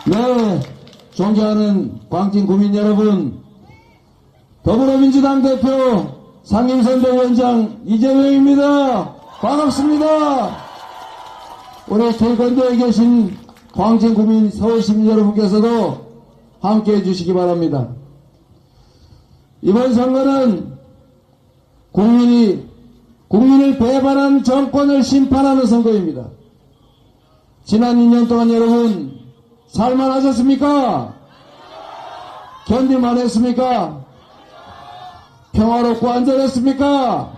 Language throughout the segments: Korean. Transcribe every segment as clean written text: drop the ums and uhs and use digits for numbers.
네, 존경하는 광진 구민 여러분, 더불어민주당 대표 상임선대위원장 이재명입니다. 반갑습니다. 우리 길건도에 계신 광진 구민 서울시민 여러분께서도 함께해 주시기 바랍니다. 이번 선거는 국민을 배반한 정권을 심판하는 선거입니다. 지난 2년 동안 여러분 살만하셨습니까? 견딜만 했습니까? 평화롭고 안전했습니까?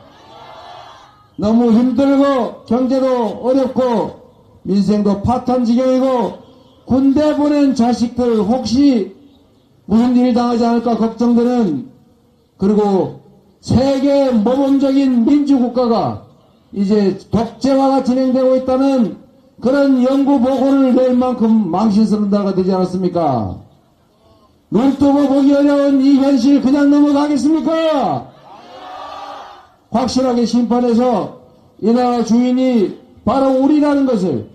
너무 힘들고 경제도 어렵고 민생도 파탄지경이고 군대 보낸 자식들 혹시 무슨 일 당하지 않을까 걱정되는, 그리고 세계 모범적인 민주국가가 이제 독재화가 진행되고 있다는 그런 연구 보고를 낼 만큼 망신스러운 나라가 되지 않았습니까? 눈뜨고 보기 어려운 이 현실 그냥 넘어가겠습니까? 확실하게 심판해서 이 나라 주인이 바로 우리라는 것을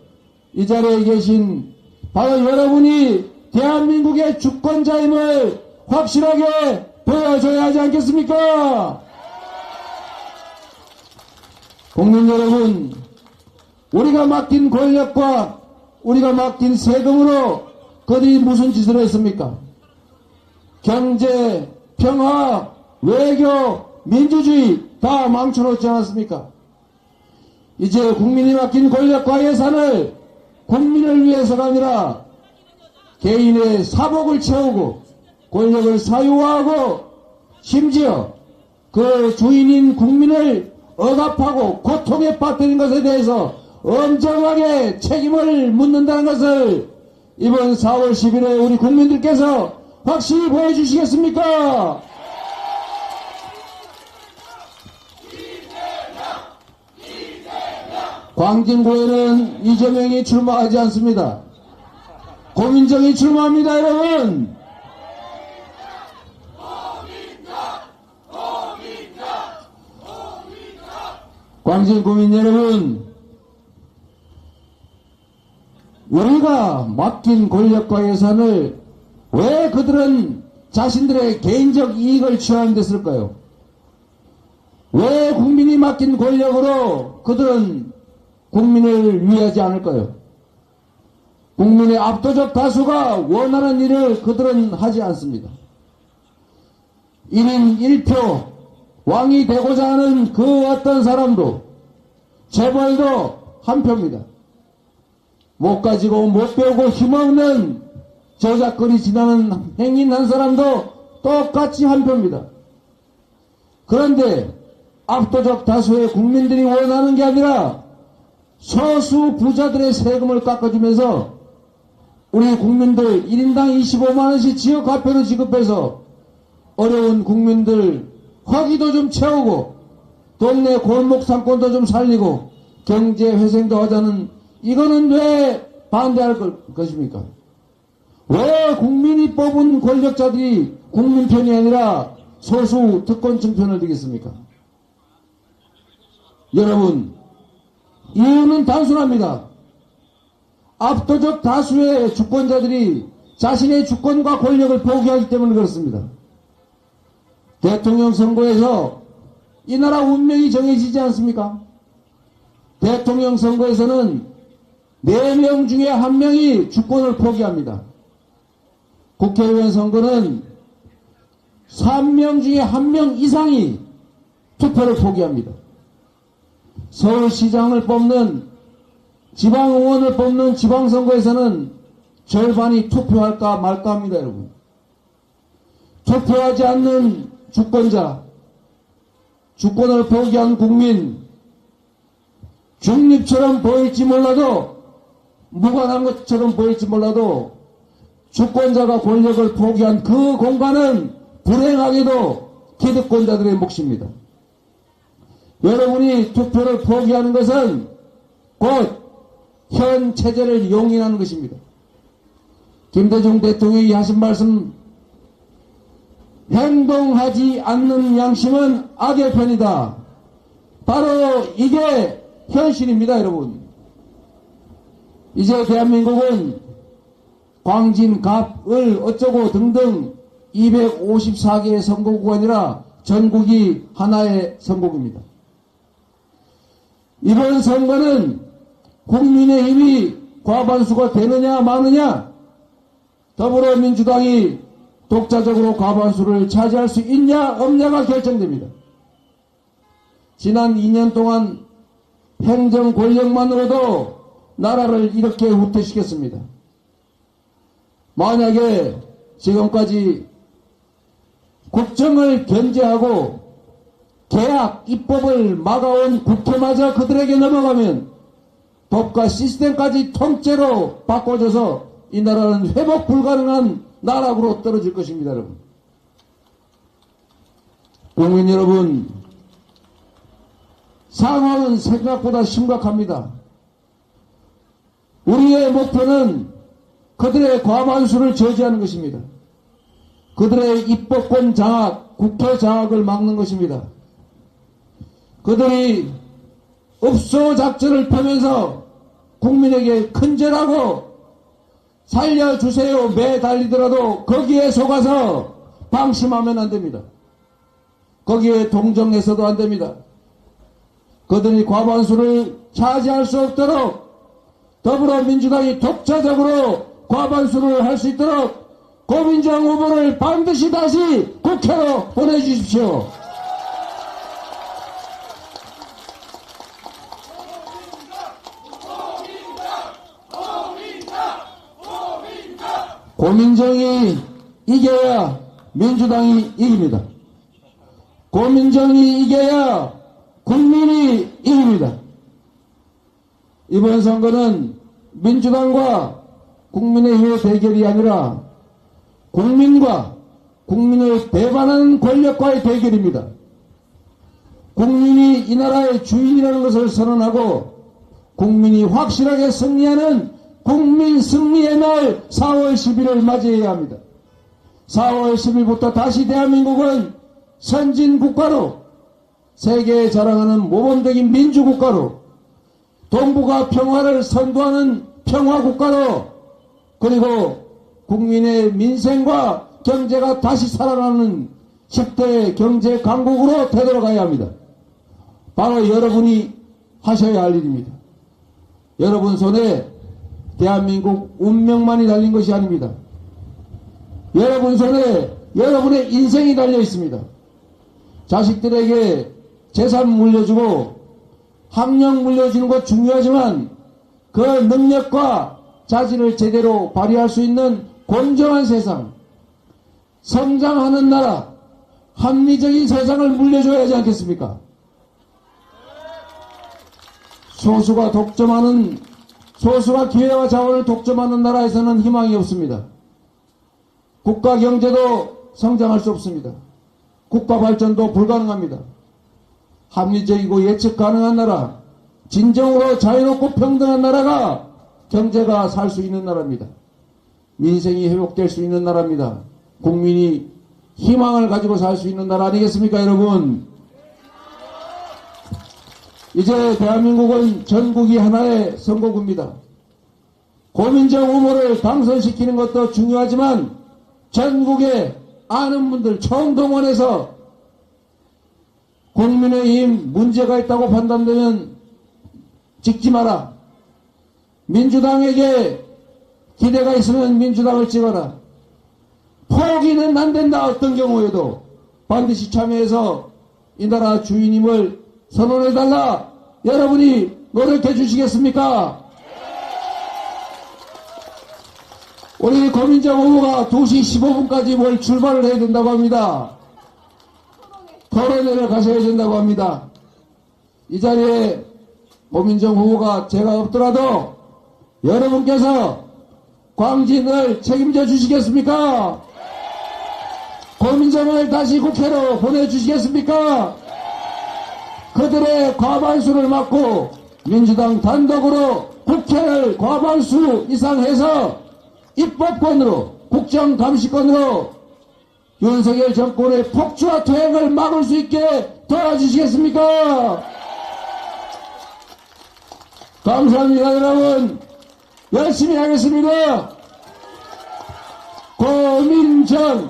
이 자리에 계신 바로 여러분이 대한민국의 주권자임을 확실하게 보여줘야 하지 않겠습니까? 국민 여러분, 우리가 맡긴 권력과 우리가 맡긴 세금으로 그들이 무슨 짓을 했습니까? 경제, 평화, 외교, 민주주의 다 망쳐놓지 않았습니까? 이제 국민이 맡긴 권력과 예산을 국민을 위해서가 아니라 개인의 사복을 채우고 권력을 사유화하고 심지어 그 주인인 국민을 억압하고 고통에 빠뜨린 것에 대해서 엄정하게 책임을 묻는다는 것을 이번 4월 10일에 우리 국민들께서 확실히 보여주시겠습니까? 광진구에는 이재명이 출마하지 않습니다. 고민정이 출마합니다, 여러분. 광진구민 여러분, 우리가 맡긴 권력과 예산을 왜 그들은 자신들의 개인적 이익을 취하는 데 쓸까요? 왜 국민이 맡긴 권력으로 그들은 국민을 위하지 않을까요? 국민의 압도적 다수가 원하는 일을 그들은 하지 않습니다. 1인 1표 왕이 되고자 하는 그 어떤 사람도 재벌도 한 표입니다. 못 가지고 못 배우고 힘없는 저작거리 지나는 행인 한 사람도 똑같이 한 표입니다. 그런데 압도적 다수의 국민들이 원하는 게 아니라 소수 부자들의 세금을 깎아주면서 우리 국민들 1인당 25만원씩 지역화폐로 지급해서 어려운 국민들 화기도 좀 채우고 동네 골목 상권도 좀 살리고 경제 회생도 하자는, 이거는 왜 반대할 것입니까? 왜 국민이 뽑은 권력자들이 국민 편이 아니라 소수 특권층 편을 들겠습니까? 여러분, 이유는 단순합니다. 압도적 다수의 주권자들이 자신의 주권과 권력을 포기하기 때문에 그렇습니다. 대통령 선거에서 이 나라 운명이 정해지지 않습니까? 대통령 선거에서는 4명 중에 1명이 주권을 포기합니다. 국회의원 선거는 3명 중에 1명 이상이 투표를 포기합니다. 서울시장을 뽑는, 지방의원을 뽑는 지방선거에서는 절반이 투표할까 말까 합니다, 여러분. 투표하지 않는 주권자, 주권을 포기한 국민, 중립처럼 보일지 몰라도, 무관한 것처럼 보일지 몰라도 주권자가 권력을 포기한 그 공간은 불행하게도 기득권자들의 몫입니다. 여러분이 투표를 포기하는 것은 곧 현 체제를 용인하는 것입니다. 김대중 대통령이 하신 말씀, 행동하지 않는 양심은 악의 편이다. 바로 이게 현실입니다, 여러분. 이제 대한민국은 광진, 갑을 어쩌고 등등 254개의 선거구가 아니라 전국이 하나의 선거구입니다. 이번 선거는 국민의힘이 과반수가 되느냐 마느냐, 더불어민주당이 독자적으로 과반수를 차지할 수 있냐 없냐가 결정됩니다. 지난 2년 동안 행정 권력만으로도 나라를 이렇게 후퇴시켰습니다. 만약에 지금까지 국정을 견제하고 계약, 입법을 막아온 국회마저 그들에게 넘어가면 법과 시스템까지 통째로 바꿔줘서 이 나라는 회복 불가능한 나락으로 떨어질 것입니다. 여러분, 국민 여러분, 상황은 생각보다 심각합니다. 우리의 목표는 그들의 과반수를 저지하는 것입니다. 그들의 입법권 장악, 국회 장악을 막는 것입니다. 그들이 읍소 작전을 펴면서 국민에게 큰절하고 살려주세요 매달리더라도 거기에 속아서 방심하면 안 됩니다. 거기에 동정해서도 안 됩니다. 그들이 과반수를 차지할 수 없도록 더불어민주당이 독자적으로 과반수를 할 수 있도록 고민정 후보를 반드시 다시 국회로 보내주십시오. 고민정이 이겨야 민주당이 이깁니다. 고민정이 이겨야 국민이 이깁니다. 이번 선거는 민주당과 국민의힘의 대결이 아니라 국민과 국민을 배반하는 권력과의 대결입니다. 국민이 이 나라의 주인이라는 것을 선언하고 국민이 확실하게 승리하는 국민 승리의 날 4월 10일을 맞이해야 합니다. 4월 10일부터 다시 대한민국은 선진국가로, 세계에 자랑하는 모범적인 민주국가로, 동북아 평화를 선도하는 평화국가로, 그리고 국민의 민생과 경제가 다시 살아나는 10대 경제 강국으로 되돌아가야 합니다. 바로 여러분이 하셔야 할 일입니다. 여러분 손에 대한민국 운명만이 달린 것이 아닙니다. 여러분 손에 여러분의 인생이 달려 있습니다. 자식들에게 재산 물려주고 학력 물려주는 것 중요하지만 그 능력과 자질을 제대로 발휘할 수 있는 공정한 세상, 성장하는 나라, 합리적인 세상을 물려줘야 하지 않겠습니까? 소수가 기회와 자원을 독점하는 나라에서는 희망이 없습니다. 국가 경제도 성장할 수 없습니다. 국가 발전도 불가능합니다. 합리적이고 예측 가능한 나라, 진정으로 자유롭고 평등한 나라가 경제가 살 수 있는 나라입니다. 민생이 회복될 수 있는 나라입니다. 국민이 희망을 가지고 살 수 있는 나라 아니겠습니까, 여러분? 이제 대한민국은 전국이 하나의 선거구입니다. 고민정 후보를 당선시키는 것도 중요하지만 전국에 아는 분들 총동원해서 국민의힘 문제가 있다고 판단되면 찍지 마라. 민주당에게 기대가 있으면 민주당을 찍어라. 포기는 안 된다. 어떤 경우에도 반드시 참여해서 이 나라 주인임을 선언해달라. 여러분이 노력해 주시겠습니까? 우리 고민정 후보가 2시 15분까지 뭘 출발을 해야 된다고 합니다. 토론회를 가셔야 된다고 합니다. 이 자리에 고민정 후보가 제가 없더라도 여러분께서 광진을 책임져 주시겠습니까? 고민정을 다시 국회로 보내주시겠습니까? 그들의 과반수를 막고 민주당 단독으로 국회를 과반수 이상 해서 입법권으로, 국정감시권으로 윤석열 정권의 폭주와 퇴행을 막을 수 있게 도와주시겠습니까? 감사합니다. 여러분, 열심히 하겠습니다. 고민정